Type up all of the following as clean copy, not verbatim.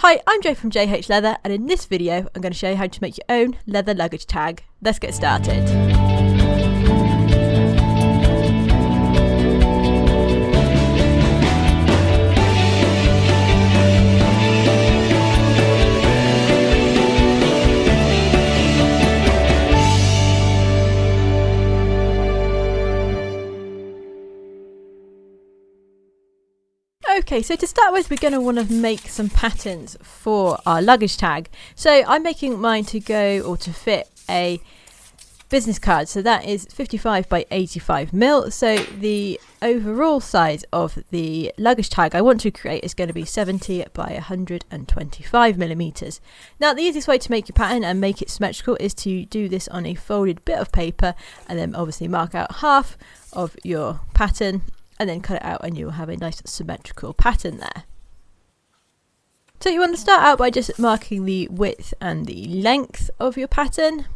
Hi, I'm Jo from J.H.Leather, and in this video I'm going to show you how to make your own leather luggage tag. Let's get started. Okay, so to start with, we're going to want to make some patterns for our luggage tag. So I'm making mine to go or to fit a business card. So that is 55 by 85 mil. So the overall size of the luggage tag I want to create is going to be 70 by 125 millimeters. Now, the easiest way to make your pattern and make it symmetrical is to do this on a folded bit of paper and then obviously mark out half of your pattern and then cut it out, and you'll have a nice symmetrical pattern there. So you want to start out by just marking the width and the length of your pattern.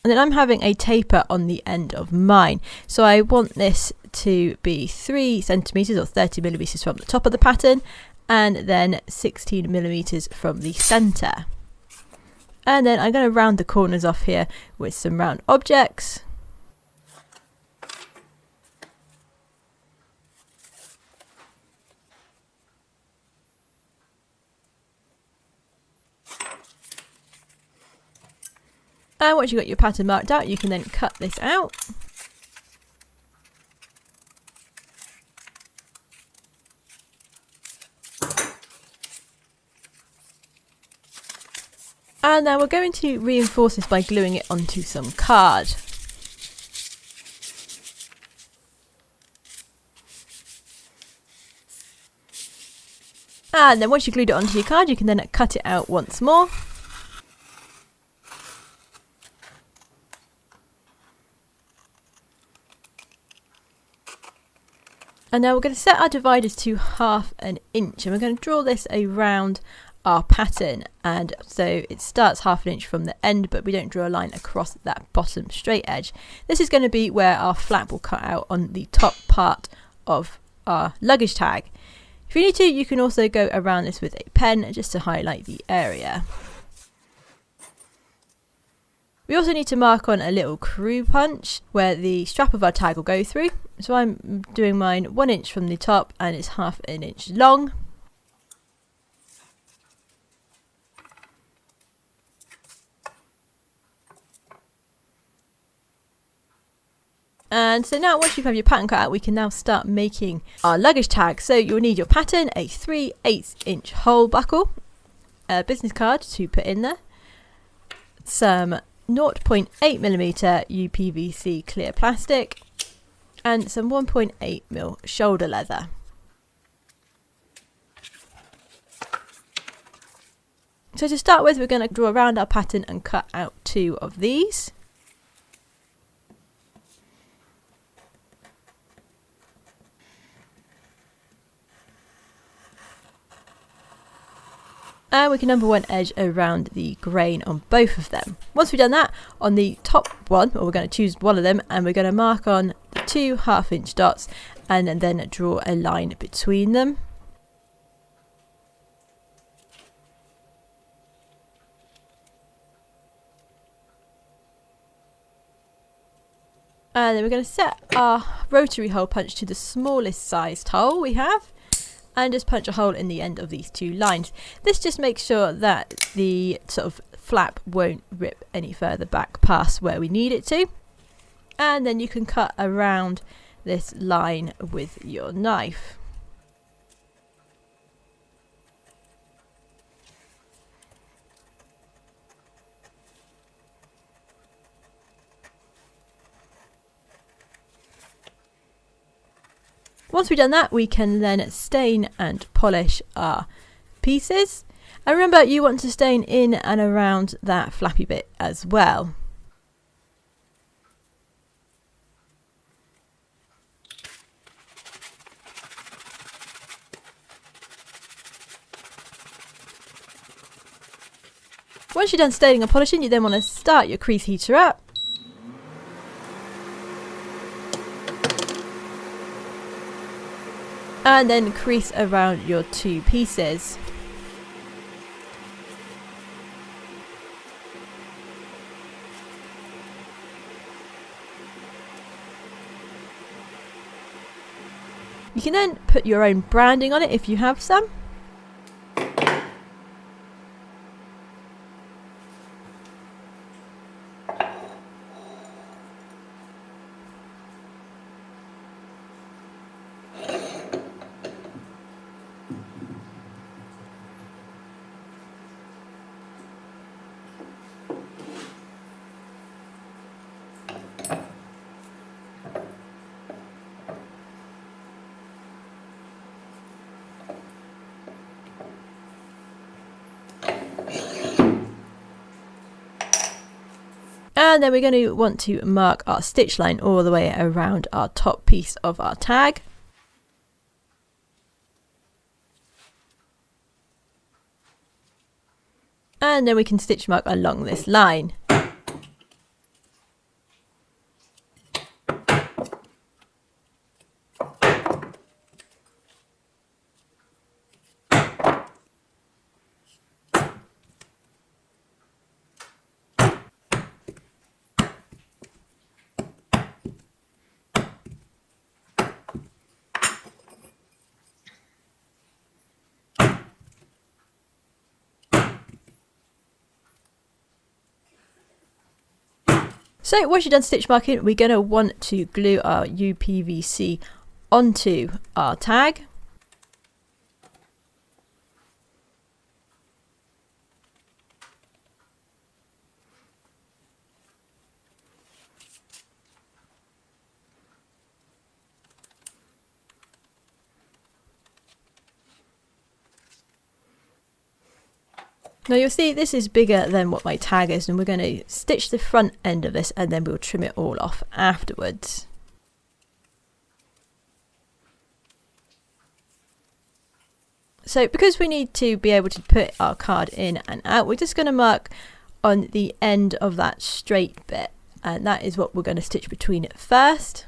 And then I'm having a taper on the end of mine. So I want this to be 3 centimeters or 30 millimeters from the top of the pattern, and then 16 millimeters from the center. And then I'm going to round the corners off here with some round objects. And once you've got your pattern marked out, you can then cut this out. And now we're going to reinforce this by gluing it onto some card. And then once you've glued it onto your card, you can then cut it out once more. And now we're going to set our dividers to 1/2 inch, and we're going to draw this around our pattern. And so it starts 1/2 inch from the end, but we don't draw a line across that bottom straight edge. This is going to be where our flap will cut out on the top part of our luggage tag. If you need to, you can also go around this with a pen just to highlight the area. We also need to mark on a little crew punch where the strap of our tag will go through. So I'm doing mine 1 inch from the top, and it's 1/2 inch long. And so now once you have your pattern cut out, we can now start making our luggage tag. So you'll need your pattern, a 3/8 inch hole buckle, a business card to put in there, some 0.8 millimeter UPVC clear plastic, and some 1.8 mil shoulder leather. So to start with, we're going to draw around our pattern and cut out 2 of these. And we can number 1 edge around the grain on both of them. Once we've done that, on the top one, or we're going to choose one of them, and we're going to mark on 2 1/2 inch dots and then draw a line between them. And then we're going to set our rotary hole punch to the smallest sized hole we have, and just punch a hole in the end of these 2 lines. This just makes sure that the sort of flap won't rip any further back past where we need it to. And then you can cut around this line with your knife. Once we've done that, we can then stain and polish our pieces. And remember, you want to stain in and around that flappy bit as well. Once you're done staining and polishing, you then want to start your crease heater up. and then crease around your two pieces. You can then put your own branding on it if you have some. And then we're going to want to mark our stitch line all the way around our top piece of our tag. And then we can stitch mark along this line. So once you're done stitch marking, we're going to want to glue our UPVC onto our tag. Now you'll see this is bigger than what my tag is, and we're going to stitch the front end of this and then we'll trim it all off afterwards. So because we need to be able to put our card in and out, we're just going to mark on the end of that straight bit, and that is what we're going to stitch between it first.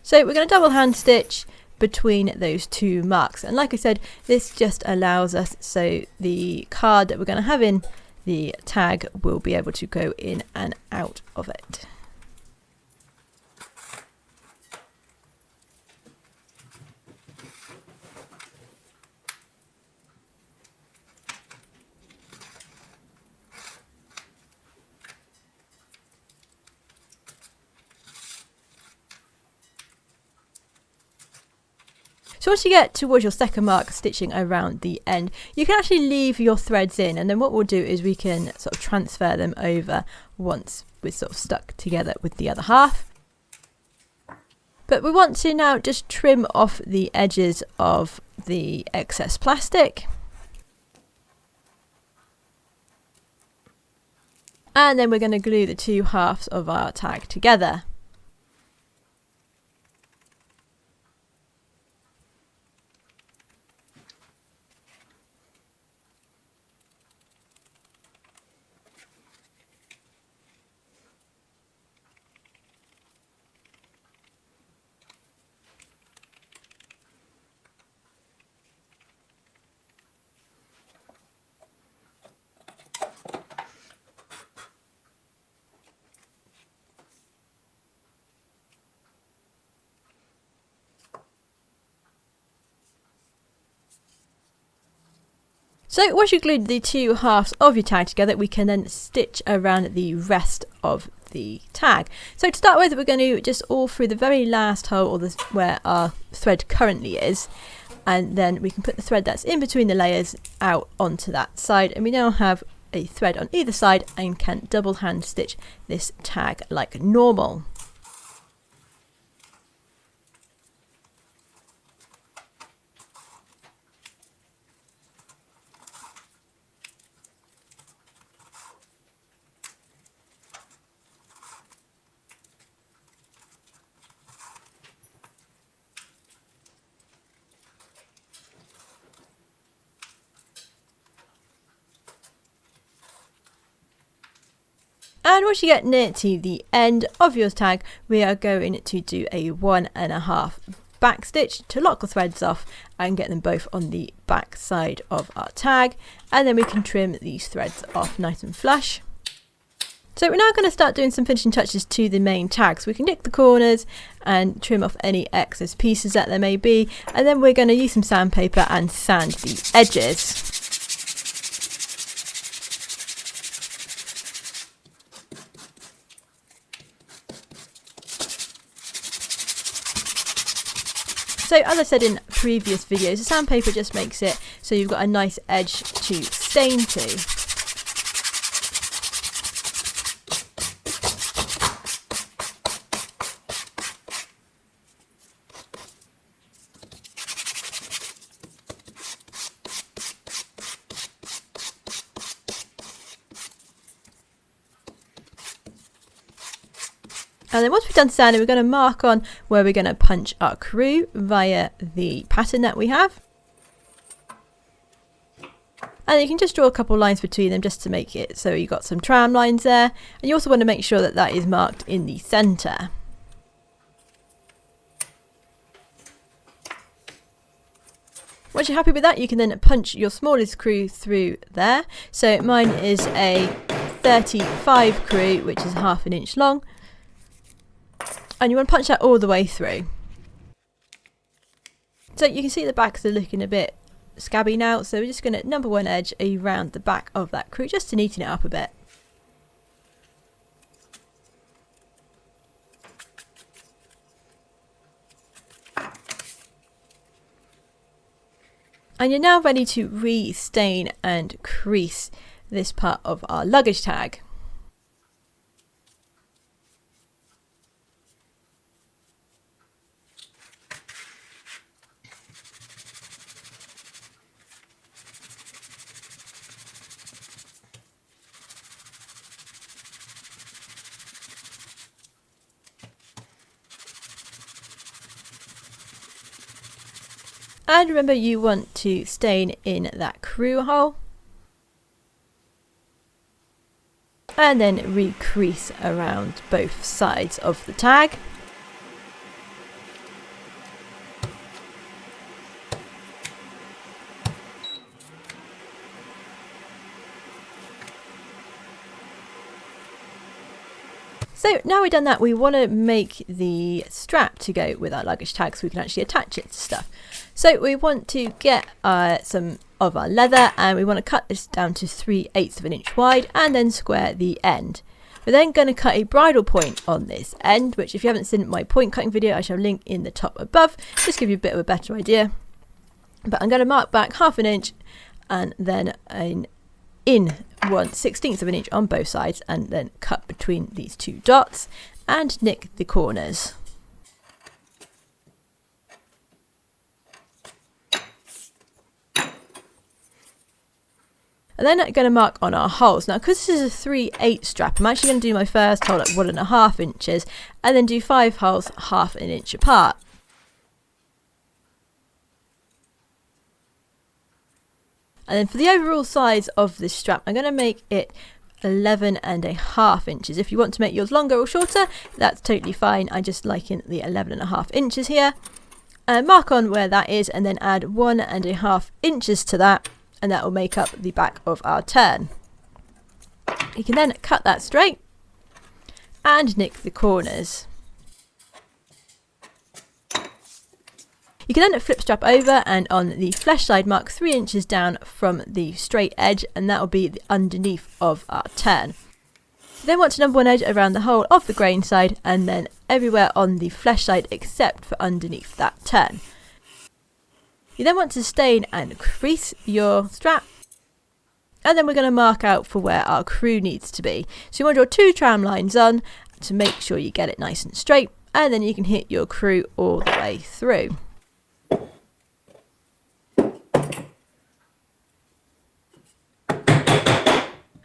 So we're going to double hand stitch between those two marks, and like I said, this just allows us so the card that we're going to have in the tag will be able to go in and out of it. So once you get towards your second mark, stitching around the end, you can actually leave your threads in, and then what we'll do is we can sort of transfer them over once we're sort of stuck together with the other half. But we want to now just trim off the edges of the excess plastic. And then we're going to glue the two halves of our tag together. So once you've glued the two halves of your tag together, we can then stitch around the rest of the tag. So to start with, we're going to just all through the very last hole, or this where our thread currently is, and then we can put the thread that's in between the layers out onto that side, and we now have a thread on either side and can double hand stitch this tag like normal. And once you get near to the end of your tag, we are going to do a 1.5 back stitch to lock the threads off and get them both on the back side of our tag, and then we can trim these threads off nice and flush. So we're now going to start doing some finishing touches to the main tag. So we can nick the corners and trim off any excess pieces that there may be, and then we're going to use some sandpaper and sand the edges. So as I said in previous videos, the sandpaper just makes it so you've got a nice edge to stain to. And then once we've done sanding, we're going to mark on where we're going to punch our crew via the pattern that we have. And you can just draw a couple lines between them just to make it so you've got some tram lines there. And you also want to make sure that that is marked in the centre. Once you're happy with that, you can then punch your smallest crew through there. So mine is a 35 crew, which is ½ an inch long. And you want to punch that all the way through. So you can see the backs are looking a bit scabby now, so we're just going to number one edge around the back of that crew just to neaten it up a bit. And you're now ready to re-stain and crease this part of our luggage tag. And remember, you want to stain in that crew hole. And then re-crease around both sides of the tag. So now we've done that, we want to make the strap to go with our luggage tag so we can actually attach it to stuff. So we want to get some of our leather, and we want to cut this down to 3/8 of an inch wide and then square the end. We're then going to cut a bridle point on this end, which if you haven't seen my point cutting video, I shall link in the top above, just give you a bit of a better idea. But I'm going to mark back ½ an inch and then in 1/16 of an inch on both sides, and then cut between these two dots and nick the corners. And then I'm going to mark on our holes. Now, because this is a 3/8 strap, I'm actually going to do my first hole at 1½ inches and then do 5 holes ½ an inch apart. And then for the overall size of this strap, I'm going to make it 11½ inches. If you want to make yours longer or shorter, that's totally fine. I just like in the 11½ inches here. Mark on where that is and then add 1½ inches to that, and that will make up the back of our turn. You can then cut that straight and nick the corners. You can then flip strap over and on the flesh side mark 3 inches down from the straight edge, and that will be the underneath of our turn. You then want to number one edge around the whole of the grain side and then everywhere on the flesh side except for underneath that turn. You then want to stain and crease your strap, and then we're going to mark out for where our crew needs to be. So you want to draw 2 tram lines on to make sure you get it nice and straight, and then you can hit your crew all the way through.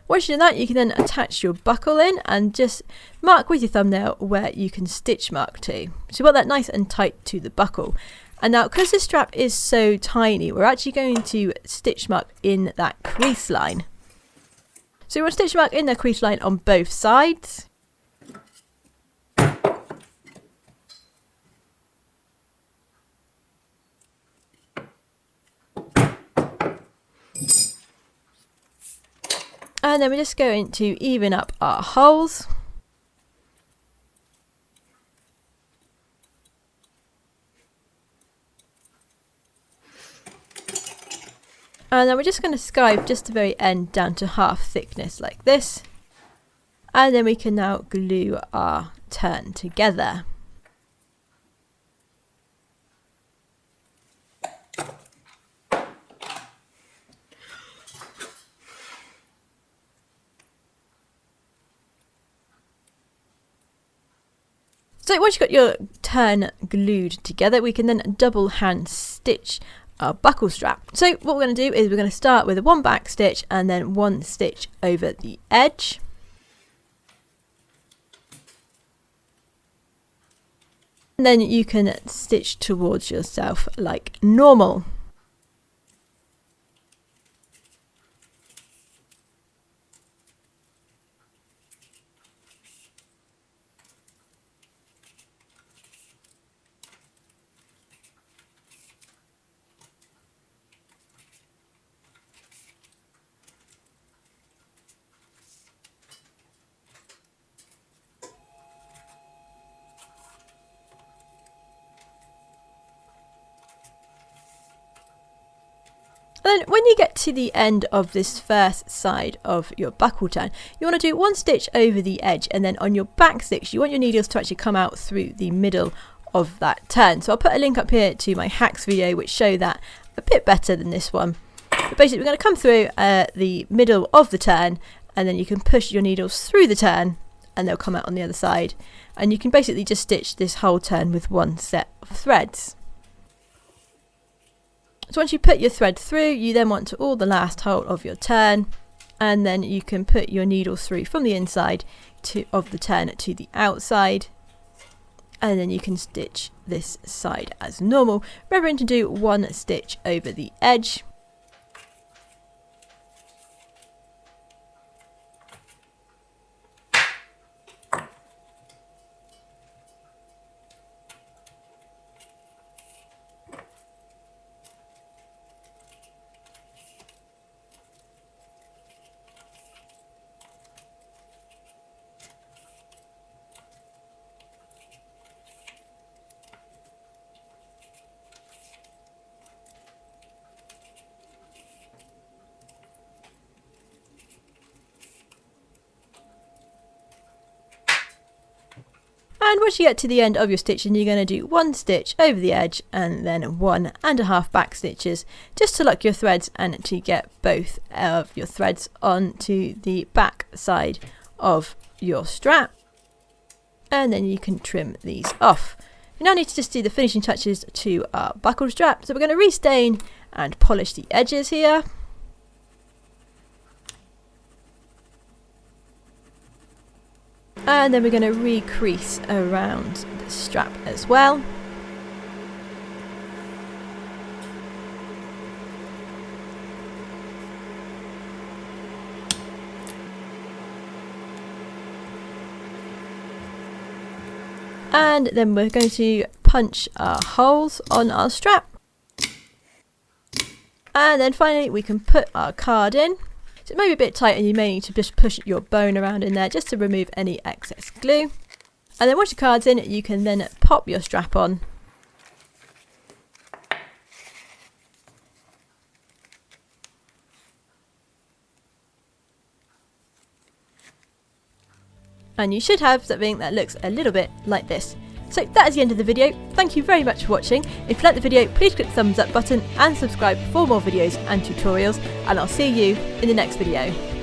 Once you've done that, you can then attach your buckle in and just mark with your thumbnail where you can stitch mark to. So you want that nice and tight to the buckle. And now, because the strap is so tiny, we're actually going to stitch mark in that crease line. So you want to stitch mark in the crease line on both sides. And then we're just going to even up our holes. And then we're just going to skive just the very end down to half thickness like this. And then we can now glue our turn together. So once you've got your turn glued together, we can then double hand stitch our buckle strap. So what we're going to do is we're going to start with a 1 back stitch and then 1 stitch over the edge. And then you can stitch towards yourself like normal. And then when you get to the end of this first side of your buckle turn, you want to do 1 stitch over the edge, and then on your back stitch you want your needles to actually come out through the middle of that turn. So I'll put a link up here to my hacks video which show that a bit better than this one. But basically we're going to come through the middle of the turn, and then you can push your needles through the turn and they'll come out on the other side. And you can basically just stitch this whole turn with 1 set of threads. So once you put your thread through, you then want to awl the last hole of your turn, and then you can put your needles through from the inside of the turn to the outside, and then you can stitch this side as normal, remembering to do 1 stitch over the edge. And once you get to the end of your stitching, you're going to do 1 stitch over the edge and then 1.5 back stitches just to lock your threads and to get both of your threads onto the back side of your strap. And then you can trim these off. We now need to just do the finishing touches to our buckle strap. So we're going to restain and polish the edges here. And then we're going to re-crease around the strap as well. And then we're going to punch our holes on our strap. And then finally we can put our card in. So it may be a bit tight and you may need to just push your bone around in there just to remove any excess glue. And then once your card's in, you can then pop your strap on. And you should have something that looks a little bit like this. So that is the end of the video. Thank you very much for watching. If you liked the video, please click the thumbs up button and subscribe for more videos and tutorials, and I'll see you in the next video.